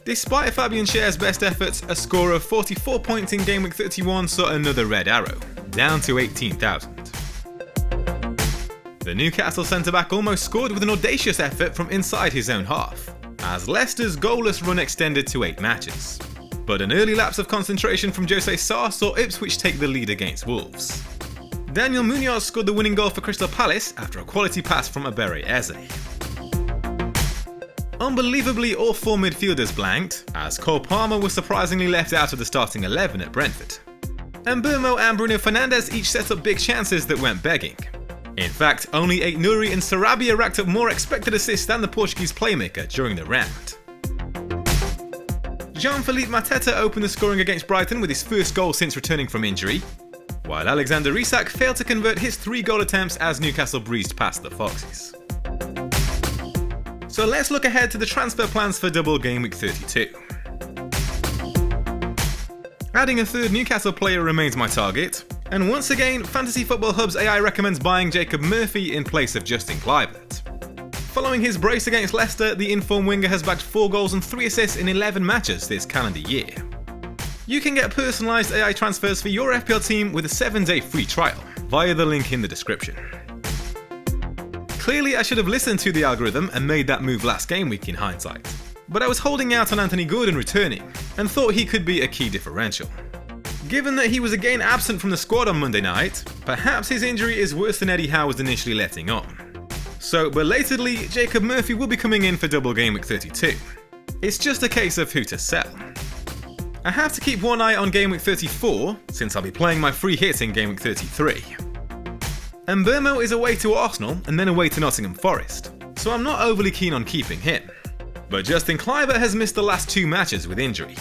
Despite Fabian Schär's best efforts, a score of 44 points in Game Week 31 saw another red arrow, down to 18,000. The Newcastle centre-back almost scored with an audacious effort from inside his own half, as Leicester's goalless run extended to 8 matches. But an early lapse of concentration from Jose Sarr saw Ipswich take the lead against Wolves. Daniel Munoz scored the winning goal for Crystal Palace after a quality pass from Abere Eze. Unbelievably, all 4 midfielders blanked, as Cole Palmer was surprisingly left out of the starting 11 at Brentford. Mbeumo and Bruno Fernandes each set up big chances that went begging. In fact, only Aït-Nouri and Sarabia racked up more expected assists than the Portuguese playmaker during the round. Jean-Philippe Mateta opened the scoring against Brighton with his first goal since returning from injury, while Alexander Isak failed to convert his 3 goal attempts as Newcastle breezed past the Foxes. So let's look ahead to the transfer plans for Double Gameweek 32. Adding a third Newcastle player remains my target, and once again, Fantasy Football Hub's AI recommends buying Jacob Murphy in place of Justin Kluivert. Following his brace against Leicester, the informed winger has bagged 4 goals and 3 assists in 11 matches this calendar year. You can get personalised AI transfers for your FPL team with a 7-day free trial via the link in the description. Clearly, I should have listened to the algorithm and made that move last game week in hindsight, but I was holding out on Anthony Gordon returning and thought he could be a key differential. Given that he was again absent from the squad on Monday night, perhaps his injury is worse than Eddie Howe was initially letting on. So, belatedly, Jacob Murphy will be coming in for Double Gameweek 32. It's just a case of who to sell. I have to keep one eye on Game Week 34, since I'll be playing my free hit in Game Week 33. Mbeumo is away to Arsenal and then away to Nottingham Forest, so I'm not overly keen on keeping him. But Justin Kluivert has missed the last 2 matches with injury.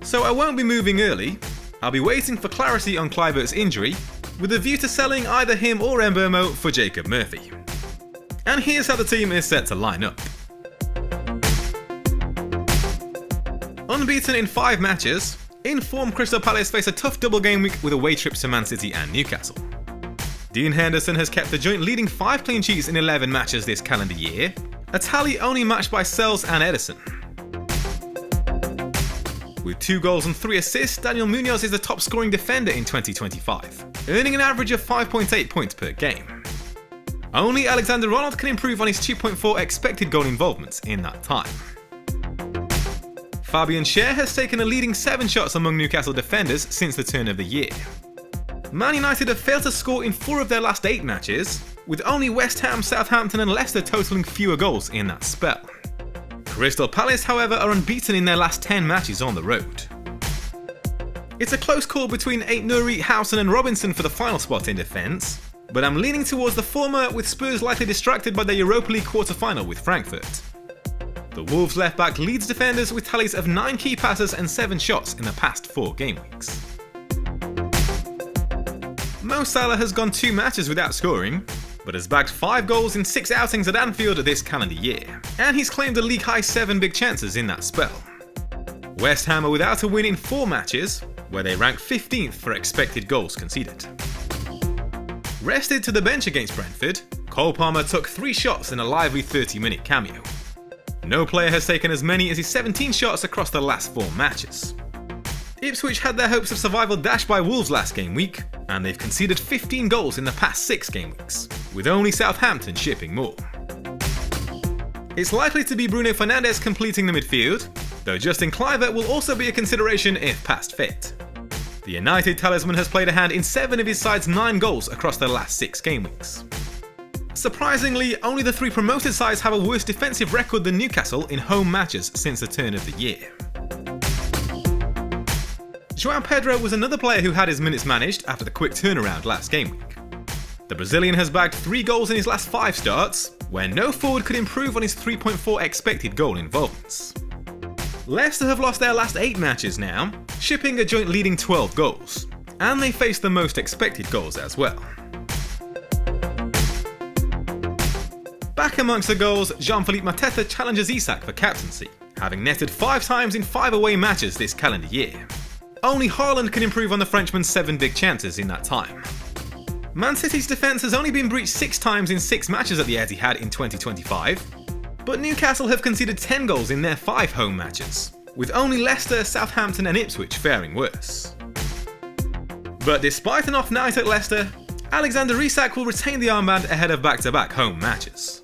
So I won't be moving early, I'll be waiting for clarity on Kluivert's injury, with a view to selling either him or Mbeumo for Jacob Murphy. And here's how the team is set to line up. Unbeaten in 5 matches, in-form Crystal Palace face a tough double game week with away trips to Man City and Newcastle. Dean Henderson has kept the joint leading 5 clean sheets in 11 matches this calendar year, a tally only matched by Sells and Edison. With 2 goals and 3 assists, Daniel Munoz is the top scoring defender in 2025, earning an average of 5.8 points per game. Only Alexander Arnold can improve on his 2.4 expected goal involvements in that time. Fabian Schär has taken a leading 7 shots among Newcastle defenders since the turn of the year. Man United have failed to score in 4 of their last 8 matches, with only West Ham, Southampton and Leicester totalling fewer goals in that spell. Crystal Palace, however, are unbeaten in their last 10 matches on the road. It's a close call between Aït-Nouri, Howson and Robinson for the final spot in defence, but I'm leaning towards the former, with Spurs likely distracted by their Europa League quarter-final with Frankfurt. The Wolves left-back leads defenders with tallies of 9 key passes and 7 shots in the past 4 game weeks. Mo Salah has gone 2 matches without scoring, but has bagged 5 goals in 6 outings at Anfield this calendar year, and he's claimed a league-high 7 big chances in that spell. West Ham are without a win in 4 matches, where they rank 15th for expected goals conceded. Rested to the bench against Brentford, Cole Palmer took 3 shots in a lively 30-minute cameo. No player has taken as many as his 17 shots across the last 4 matches. Ipswich had their hopes of survival dashed by Wolves last game week, and they've conceded 15 goals in the past 6 game weeks, with only Southampton shipping more. It's likely to be Bruno Fernandes completing the midfield, though Justin Kluivert will also be a consideration if past fit. The United talisman has played a hand in 7 of his side's 9 goals across the last 6 game weeks. Surprisingly, only the 3 promoted sides have a worse defensive record than Newcastle in home matches since the turn of the year. João Pedro was another player who had his minutes managed after the quick turnaround last game week. The Brazilian has bagged 3 goals in his last 5 starts, where no forward could improve on his 3.4 expected goal involvements. Leicester have lost their last 8 matches now, shipping a joint leading 12 goals, and they face the most expected goals as well. Back amongst the goals, Jean-Philippe Mateta challenges Isak for captaincy, having netted 5 times in 5 away matches this calendar year. Only Haaland can improve on the Frenchman's 7 big chances in that time. Man City's defence has only been breached 6 times in 6 matches at the Etihad in 2025, But Newcastle have conceded 10 goals in their 5 home matches, with only Leicester, Southampton and Ipswich faring worse. But despite an off night at Leicester, Alexander Isak will retain the armband ahead of back-to-back home matches.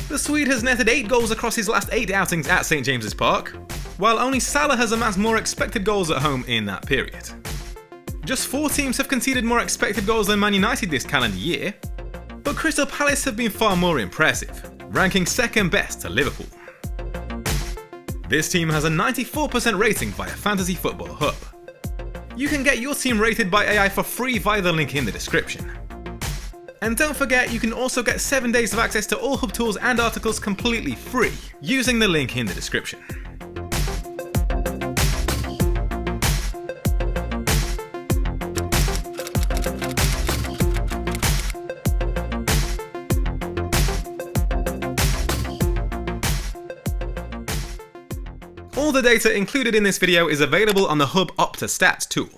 The Swede has netted 8 goals across his last 8 outings at St James's Park, while only Salah has amassed more expected goals at home in that period. Just 4 teams have conceded more expected goals than Man United this calendar year, but Crystal Palace have been far more impressive, ranking second best to Liverpool. This team has a 94% rating via Fantasy Football Hub. You can get your team rated by AI for free via the link in the description. And don't forget, you can also get 7 days of access to all Hub tools and articles completely free, using the link in the description. All the data included in this video is available on the Hub Opta Stats tool.